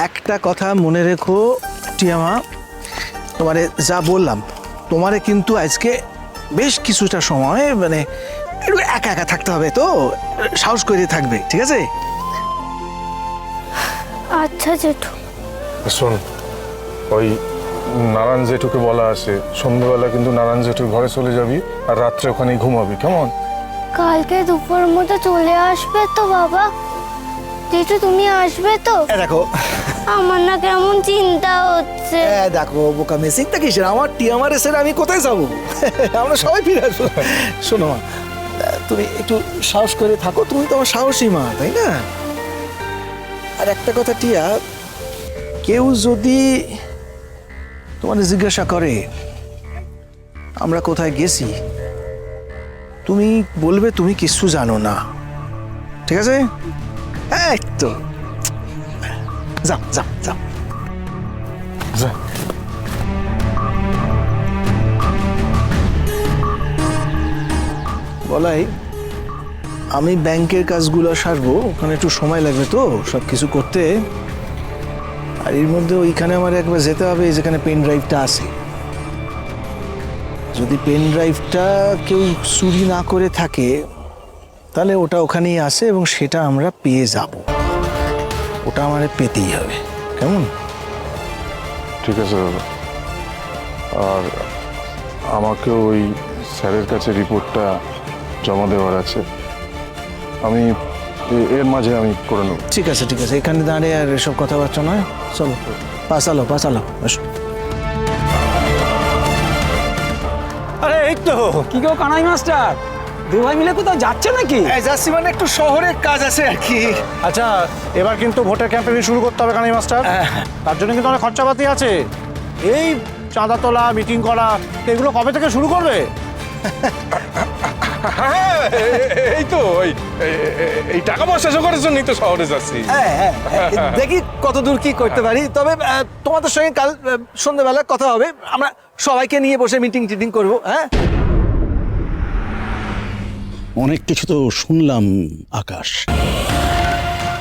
একটা কথা মনে রেখো টিয়ামা, তোমারে যা বললাম, তোমারে কিন্তু আজকে বেশ কিছুটা সময় মানে একটু একা একা থাকতে হবে, তো সাহস করে থাকবে, ঠিক আছে? আচ্ছা জেঠু। শোন, ওই নারায়ণ জেঠুকে বলা আছে সন্ধ্যেবেলা কিন্তু নারায়ণ জেঠুর ঘরে চলে যাবি আর রাত্রে ওখানেই ঘুমাবি, কেমন? কালকে দুপুরের মধ্যে চলে আসবে তো বাবা? জেঠু তুমি আসবে তো? দেখো আমার না কেমন চিন্তা হচ্ছে। দেখো বোকা মেয়ে, চিন্তা কিসের? আমার টিয়ামার এসে আমি কোথায় যাবো? আমরা সবাই ফিরে আসবো। শোনো মা, তুমি একটু সাহস করে থাকো, তুমি তো আমার সাহসী মা, তাই না? আর একটা কথা টিয়া, কেউ যদি তোমার জিজ্ঞাসা করে আমরা কোথায় গেছি, তুমি বলবে তুমি কিছু জানো না, ঠিক আছে? এই তো, যাও যাও যাও। যা। বলাই, আমি ব্যাংকের কাজগুলো সারবো, ওখানে একটু সময় লাগবে তো সব কিছু করতে। আর এর মধ্যে ওইখানে আমার একবার যেতে হবে যেখানে পেন ড্রাইভটা আছে। যদি পেন ড্রাইভটা কেউ চুরি না করে থাকে তাহলে ওটা ওখানেই আছে এবং সেটা আমরা পেয়ে যাব। ওটা আমার পেতেই হবে, কেমন? ঠিক আছে দাদা। আর আমাকে ওই স্যারের কাছে রিপোর্টটা জমা দেওয়ার আছে, আমি এর মাঝে আমি করে নেব। ঠিক আছে ঠিক আছে, এখানে দাঁড়িয়ে আর এসব কথাবার্তা নয়, চলো পাশালো পাশালো, আসো। আরে এই তো কি গো কানাই মাস্টার, দু ভাই মিলে কোথাও যাচ্ছে নাকি? যাচ্ছি মানে একটু শহরে কাজ আছে আর কি। আচ্ছা, এবার কিন্তু ভোটের ক্যাম্পেইন শুরু করতে হবে কানাই মাস্টার। তার জন্য কিন্তু অনেক খরচাপাতি আছে। এই চাঁদা তোলা, মিটিং করা, তো এগুলো কবে থেকে শুরু করবে? হ্যাঁ, এই তো এই টাকা পয়সা জোগাড়ের জন্যই তো শহরে যাচ্ছি। হ্যাঁ, দেখি কত দূর কি করতে পারি। তবে তোমাদের সঙ্গে কাল সন্ধ্যাবেলা কথা হবে, আমরা সবাইকে নিয়ে বসে মিটিং টিটিং করবো। হ্যাঁ, অনেক কিছু তো শুনলাম আকাশ,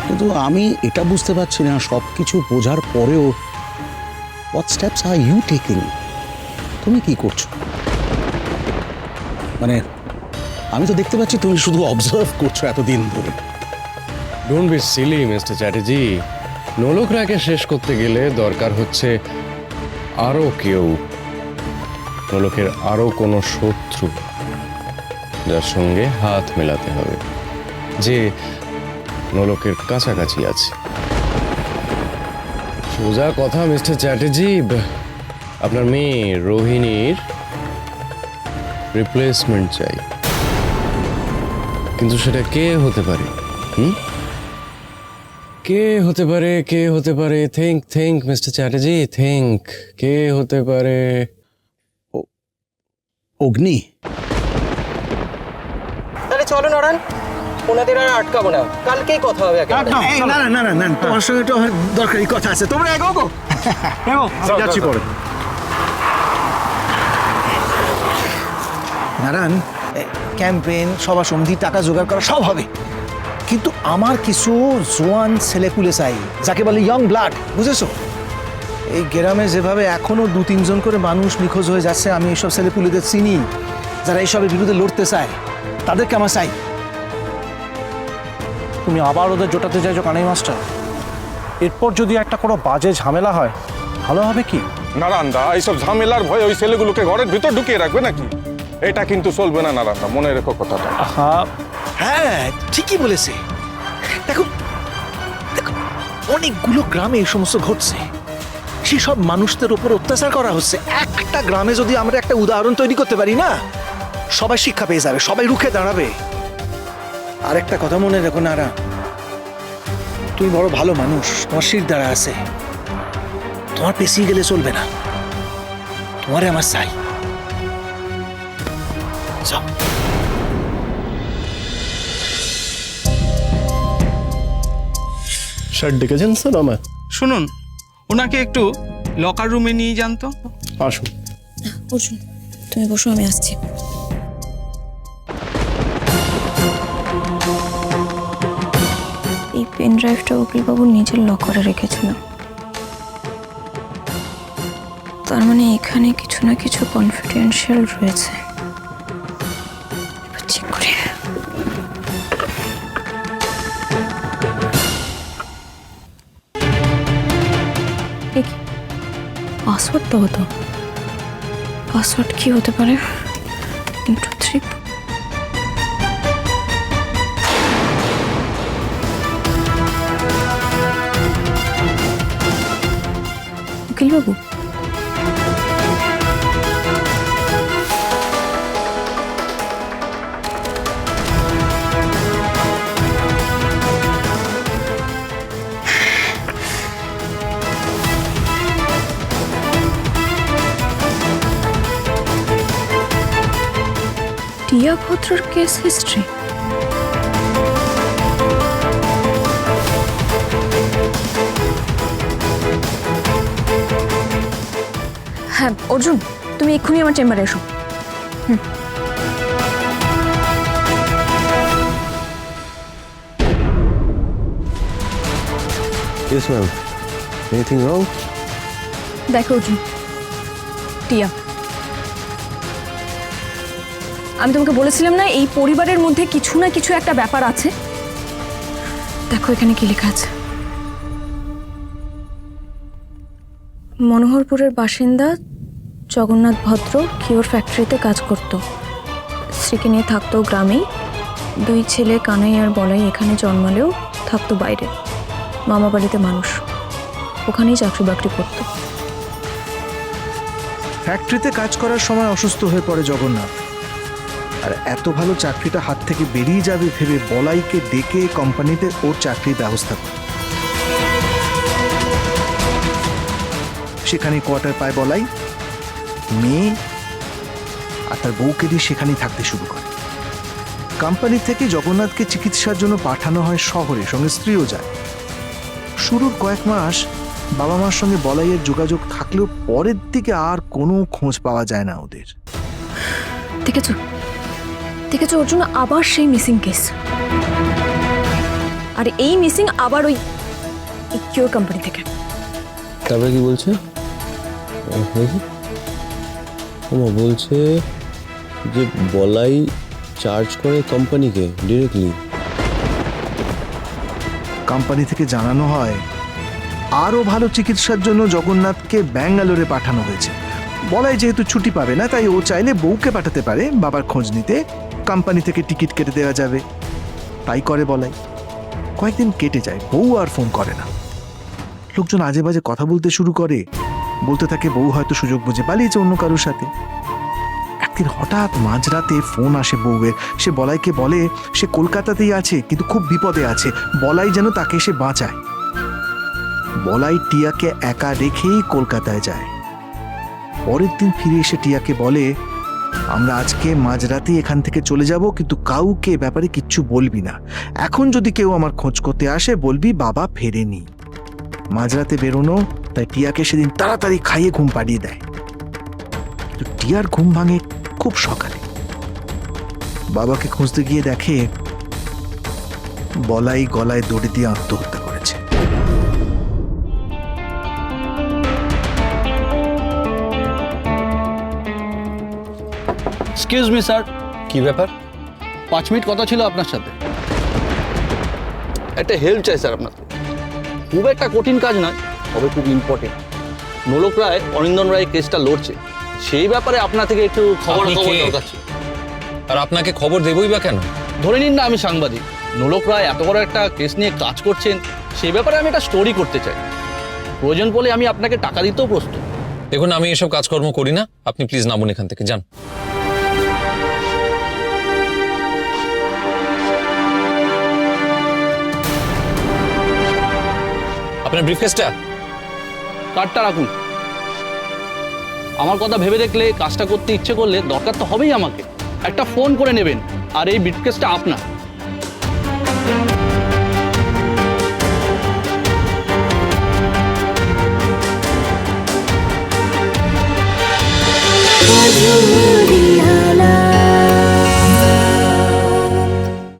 কিন্তু আমি এটা বুঝতে পারছি না সব কিছু বোঝার পরেও what steps are you taking? তুমি কি করছো? মানে আমি তো দেখতে পাচ্ছি তুমি শুধু অবজার্ভ করছো এতদিন ধরে। Don't be silly mister Chatterjee, নোলকরাকে শেষ করতে গেলে দরকার হচ্ছে আরও কেউ, নোলকের আরও কোনো শত্রু যার সঙ্গে হাত মেলাতে হবে, যে নোলকের কাছাকাছি আছে। সোজা কথা মিস্টার চ্যাটার্জি, আপনার মেয়ে রোহিণীর রিপ্লেসমেন্ট চাই, কিন্তু সেটা কে হতে পারে? কে হতে পারে? কে হতে পারে? Think think mister Chatterjee, think. কে হতে পারে? অগ্নি? তাহলে চলো নারায়ণ, ওনাদের আর আটকাবো না, কালকেই কথা হবে। না না না না না, তোমার সঙ্গে একটু আমার দরকারি কথা আছে, তোমরা এগো গো। যাচ্ছি পরে। নারায়ণ, ক্যাম্পেইন, সভা সন্ধি, টাকা জোগাড় করা সব হবে, কিন্তু আমার কিছু জোয়ান ছেলেপুলে চাই, যাকে বলে ইয়ং ব্লাড, বুঝেছো? এই গ্রামে যেভাবে এখনো 2-3 জন করে মানুষ নিখোঁজ হয়ে যাচ্ছে, আমি এইসব ছেলেপুলেদের চিনি যারা এইসবের বিরুদ্ধে লড়তে চায়, তাদেরকে আমার চাই। তুমি আবার ওদের জোটাতে চাইছো কানাই মাস্টার? এরপর যদি একটা কোনো বাজে ঝামেলা হয় ভালো হবে কি? নারায়ণদা, এইসব ঝামেলার ভয়ে ওই ছেলেগুলোকে ঘরের ভিতর ঢুকিয়ে রাখবে নাকি? এটা কিন্তু চলবে না নারায়ণদা, মনে রেখো কথাটা। হ্যাঁ, ঠিকই বলেছে। দেখো দেখো, অনেকগুলো গ্রামে এই সমস্ত ঘটছে, সেই সব মানুষদের উপর অত্যাচার করা হচ্ছে। একটা গ্রামে যদি আমরা একটা উদাহরণ তৈরি করতে পারি না, সবাই শিক্ষা পেয়ে যাবে, সবাই রুখে দাঁড়াবে। আর একটা কথা মনে রেখো নারা, তুমি বড় ভালো মানুষ, তোমার শির দ্বারা আছে, তোমার পেছিয়ে গেলে চলবে না, তোমারে আমার চাই। যাও। স্যার ডেকেছেন স্যার আমার? শুনুন, ওনাকে একটু লকার রুমে নিয়ে যান তো। আসুন। বসুন, তুমি বসো, আমি আসছি। এই পেন ড্রাইভটা উকিলবাবু নিজের লকারে রেখেছিল। তার মানে এখানে কিছু না কিছু কনফিডেন্সিয়াল রয়েছে। এবার চেক করি। পাসওয়ার্ড তো হতো, পাসওয়ার্ড কি হতে পারে? 1 2 3। উকিল বাবু, টিয়া ভদ্রর কেস হিস্ট্রি। হ্যাঁ অর্জুন, তুমি এক্ষুনি আমার চেম্বারে এসো। Yes ma'am, anything wrong? দেখো অর্জুন, টিয়া, আমি তোমাকে বলেছিলাম না এই পরিবারের মধ্যে কিছু না কিছু একটা ব্যাপার আছে। দেখো এখানে কি লেখা আছে। মনোহরপুরের বাসিন্দা জগন্নাথ ভদ্র কিওর ফ্যাক্টরিতে কাজ করত। স্ত্রীকে নিয়ে থাকতো গ্রামেই। 2 ছেলে কানাই আর বলাই এখানে জন্মালেও থাকতো বাইরে, মামা বাড়িতে মানুষ, ওখানেই চাকরি বাকরি করতো। ফ্যাক্টরিতে কাজ করার সময় অসুস্থ হয়ে পড়ে জগন্নাথ, আর এত ভালো চাকরিটা হাত থেকে বেরিয়ে যাবে ভেবে বলাইকে ডেকে কোম্পানিতে ওর চাকরির ব্যবস্থা করে। সেখানে কোয়ার্টার পায় বলাই, মেয়ে আর তার বউকে দিয়ে সেখানেই থাকতে শুরু করে। কোম্পানি থেকে জগন্নাথকে চিকিৎসার জন্য পাঠানো হয় শহরে, সঙ্গে স্ত্রীও যায়। শুরুর কয়েক মাস বাবা মার সঙ্গে বলাইয়ের যোগাযোগ থাকলেও পরের দিকে আর কোনো খোঁজ পাওয়া যায় না ওদের। দেখেছো দেখেছো অর্জুন, আবার সেই মিসিং কেস। আর এই মিসিং আবার ওই কিওর কোম্পানি থেকে। তারপরে কি বলছে? বলছে যে বলাই চার্জ করে কোম্পানিকে ডিরেক্টলি। কোম্পানি থেকে জানানো হয় আরও ভালো চিকিৎসার জন্য জগন্নাথকে ব্যাঙ্গালোরে পাঠানো হয়েছে। বলাই যেহেতু ছুটি পাবে না, তাই ও চাইলে বউকে পাঠাতে পারে বাবার খোঁজ নিতে, কোম্পানি থেকে টিকিট কেটে দেওয়া যাবে। তাই করে বলাই। কয়েকদিন কেটে যায়, বউ আর ফোন করে না। লোকজন আজে বাজে কথা বলতে শুরু করে, বলতে থাকে বউ হয়তো সুযোগ বুঝে পালিয়েছে অন্য কারোর সাথে। একদিন হঠাৎ মাঝরাতে ফোন আসে বউয়ের। সে বলাইকে বলে সে কলকাতাতেই আছে, কিন্তু খুব বিপদে আছে, বলাই যেন তাকে এসে বাঁচায়। বলাই টিয়াকে একা রেখেই কলকাতায় যায়। পরের দিন ফিরে এসে টিয়াকে বলে, আমরা আজকে মাঝরাতে এখান থেকে চলে যাব, কিন্তু কাউকে ব্যাপারে কিচ্ছু বলবি না। এখন যদি কেউ আমার খোঁজ করতে আসে বলবি বাবা ফেরেনি। মাঝরাতে বেরোনো, তাই টিয়াকে সেদিন তাড়াতাড়ি খাইয়ে ঘুম পাড়িয়ে দেয়। কিন্তু টিয়ার ঘুম ভাঙে খুব সকালে। বাবাকে খুঁজতে গিয়ে দেখে বলাই গলায় দড়ি দিয়ে আত্মহত্যা করেছে। Excuse me sir. কি ব্যাপার? 5 মিনিট কথা ছিল আপনার সাথে। একটা হেল্প চাই স্যার আপনার। খুব একটা কঠিন কাজ নয়, তবে খুব ইম্পর্টেন্ট। নোলক রায় অরিন্দম রায় কেসটা লড়ছে, সেই ব্যাপারে আপনার থেকে একটু খবর দরকার ছিল। আর আপনাকে খবর দেবই বা কেন? ধরে নিন না আমি সাংবাদিক, নোলক রায় এত বড় একটা কেস নিয়ে কাজ করছেন, সেই ব্যাপারে আমি একটা স্টোরি করতে চাই। প্রয়োজন পড়লে আমি আপনাকে টাকা দিতেও প্রস্তুত। দেখুন, আমি এসব কাজকর্ম করি না, আপনি প্লিজ নামুন এখান থেকে, যান। আপনার ব্রিফকেসটা? কার্ডটা রাখুন। আমার কথা ভেবে দেখলে কাজটা করতে ইচ্ছে করলে দরকার তো হবেই আমাকে। একটা ফোন করে নেবেন, আর এই ব্রিফকেসটা আপনার।